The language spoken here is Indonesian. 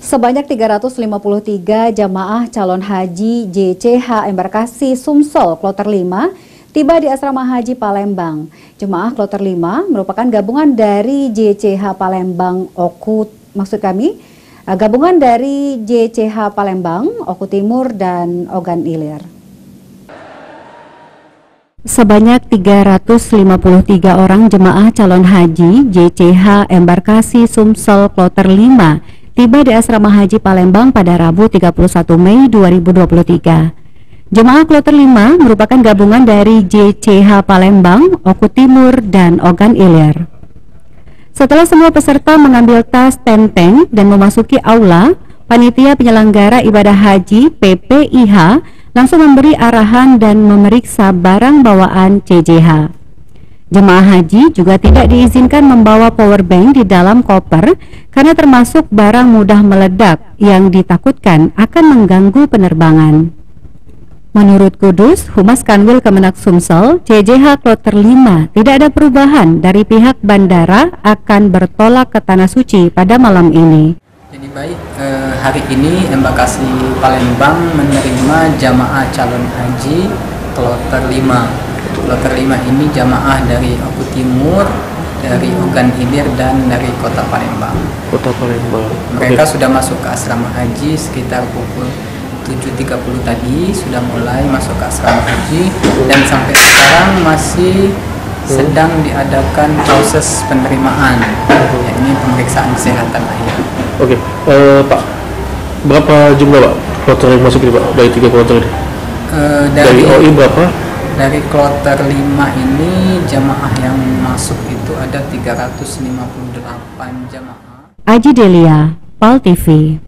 Sebanyak 353 jamaah calon haji JCH Embarkasi Sumsel Kloter 5 tiba di Asrama Haji Palembang. Jemaah Kloter 5 merupakan gabungan dari JCH Palembang gabungan dari JCH Palembang, Oku Timur, dan Ogan Ilir. Sebanyak 353 orang jemaah calon haji JCH Embarkasi Sumsel Kloter 5 tiba di Asrama Haji Palembang pada Rabu 31 Mei 2023. Jemaah Kloter 5 merupakan gabungan dari JCH Palembang, Oku Timur, dan Ogan Ilir. Setelah semua peserta mengambil tas tenteng dan memasuki aula, panitia penyelenggara ibadah haji PPIH langsung memberi arahan dan memeriksa barang bawaan CJH. Jemaah haji juga tidak diizinkan membawa power bank di dalam koper karena termasuk barang mudah meledak yang ditakutkan akan mengganggu penerbangan. Menurut Kudus, Humas Kanwil Kemenak Sumsel, JCH Kloter 5 tidak ada perubahan dari pihak bandara akan bertolak ke Tanah Suci pada malam ini. Jadi baik, hari ini Embarkasi Palembang menerima jamaah calon haji Kloter 5. Kloter 5 ini jamaah dari Oku Timur, dari Ogan Ilir, dan dari Kota Palembang. Kota Palembang. Mereka sudah masuk ke asrama haji sekitar pukul 7.30 tadi, sudah mulai masuk ke asrama haji, dan sampai sekarang masih sedang diadakan proses penerimaan, yakni pemeriksaan kesehatan akhir. Oke, Pak, berapa jumlah Pak kloter yang masuk ini Pak, dari 3 kloter ini? Dari OI berapa? Dari kloter 5 ini jamaah yang masuk itu ada 358 jamaah. Aji Delia, PAL TV.